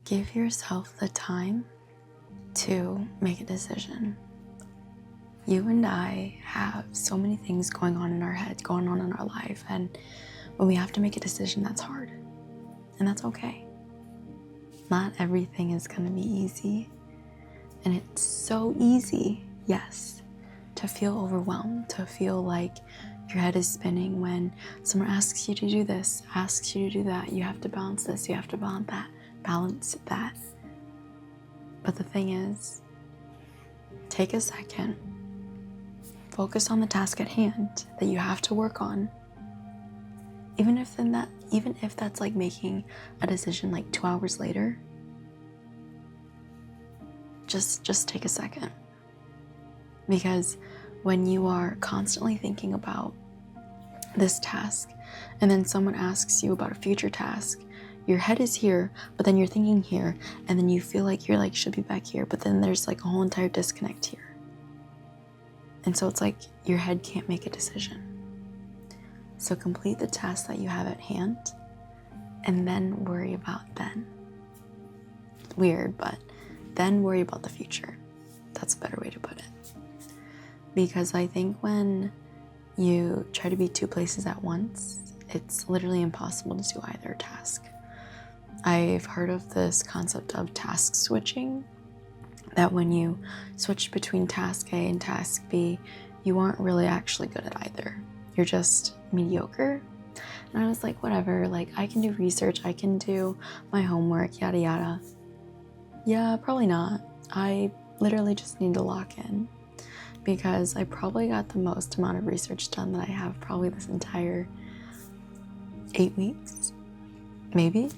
Give yourself the time to make a decision. You and I have so many things going on in our heads, going on in our life, and when we have to make a decision, that's hard, and that's okay. Not everything is going to be easy, and it's so easy, yes, to feel overwhelmed, to feel like your head is spinning when someone asks you to do this, asks you to do that. You have to balance this, you have to balance that. But the thing is, take a second, focus on the task at hand that you have to work on. Even if that's like making a decision like 2 hours later, just take a second. Because when you are constantly thinking about this task and then someone asks you about a future task, your head is here, but then you're thinking here, and then you feel like you're like should be back here, but then there's like a whole entire disconnect here. And so it's like your head can't make a decision. So complete the task that you have at hand and then worry about then. Weird, but then worry about the future. That's a better way to put it. Because I think when you try to be two places at once, it's literally impossible to do either task. I've heard of this concept of task switching, that when you switch between task A and task B, you aren't really actually good at either. You're just mediocre. And I was like, whatever, like I can do research, I can do my homework, yada yada. Yeah, probably not. I literally just need to lock in, because I probably got the most amount of research done that I have probably this entire 8 weeks, maybe.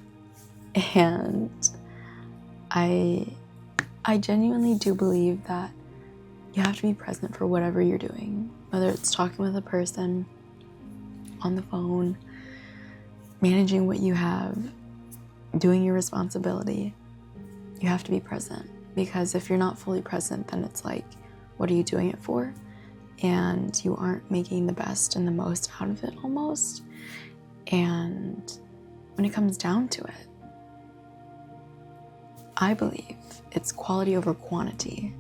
And I genuinely do believe that you have to be present for whatever you're doing, whether it's talking with a person, on the phone, managing what you have, doing your responsibility. You have to be present, because if you're not fully present, then it's like, what are you doing it for? And you aren't making the best and the most out of it almost. And when it comes down to it, I believe it's quality over quantity.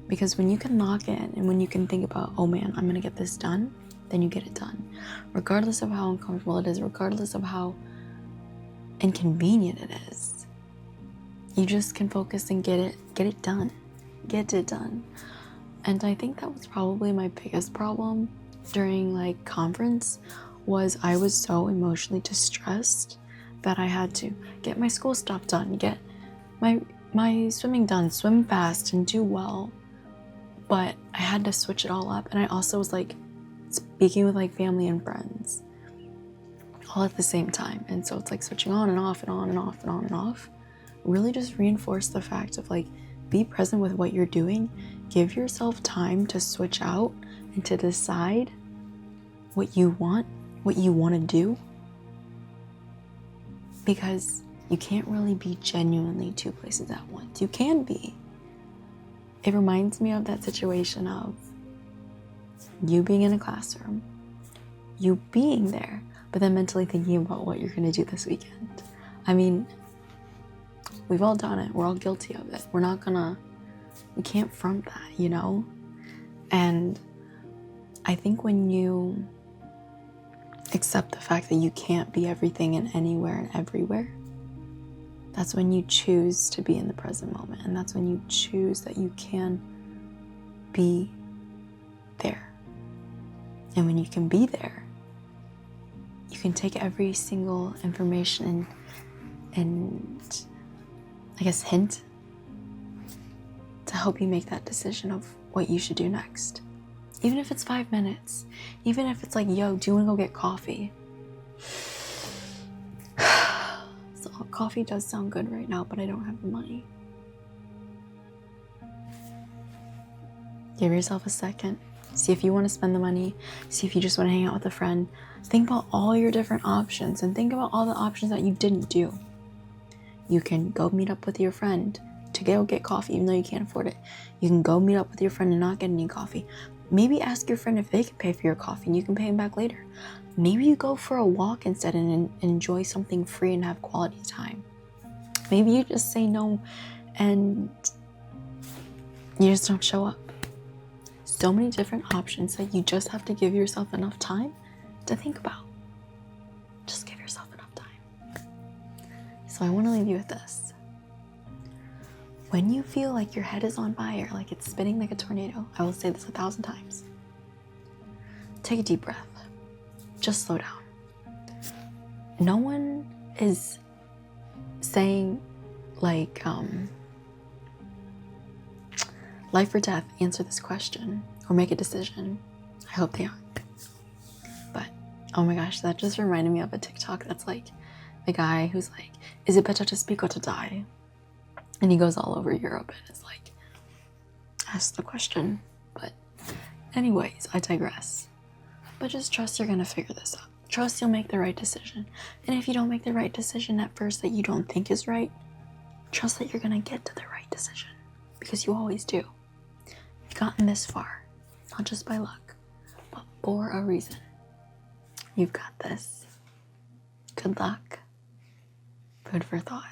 Because when you can lock in and when you can think about, oh man, I'm gonna get this done, then you get it done. Regardless of how uncomfortable it is, regardless of how inconvenient it is. You just can focus and get it done. Get it done. And I think that was probably my biggest problem during like conference, was I was so emotionally distressed that I had to get my school stuff done, get my swimming done, swim fast and do well. But I had to switch it all up. And I also was like speaking with like family and friends all at the same time. And so it's like switching on and off and on and off and on and off. Really just reinforce the fact of like, be present with what you're doing. Give yourself time to switch out and to decide what you want to do. Because you can't really be genuinely two places at once. You can be. It reminds me of that situation of you being in a classroom, you being there, but then mentally thinking about what you're going to do this weekend. I mean, we've all done it. We're all guilty of it. We can't front that, you know? And I think when you accept the fact that you can't be everything and anywhere and everywhere, that's when you choose to be in the present moment. And that's when you choose that you can be there. And when you can be there, you can take every single information and I guess hint to help you make that decision of what you should do next. Even if it's 5 minutes, even if it's like, yo, do you want to go get coffee? So coffee does sound good right now, but I don't have the money. Give yourself a second. See if you want to spend the money. See if you just want to hang out with a friend. Think about all your different options and think about all the options that you didn't do. You can go meet up with your friend to go get coffee, even though you can't afford it. You can go meet up with your friend and not get any coffee. Maybe ask your friend if they can pay for your coffee and you can pay them back later. Maybe you go for a walk instead and enjoy something free and have quality time. Maybe you just say no and you just don't show up. So many different options that you just have to give yourself enough time to think about. Just give yourself enough time. So I want to leave you with this. When you feel like your head is on fire, like it's spinning like a tornado, I will say this 1,000 times. Take a deep breath. Just slow down. No one is saying like, life or death, answer this question or make a decision. I hope they aren't. But oh my gosh, that just reminded me of a TikTok that's like the guy who's like, is it better to speak or to die? And he goes all over Europe and is like, ask the question. But anyways, I digress. But just trust you're gonna figure this out. Trust you'll make the right decision. And if you don't make the right decision at first that you don't think is right, trust that you're gonna get to the right decision, because you always do. You've gotten this far, not just by luck, but for a reason. You've got this. Good luck. Food for thought.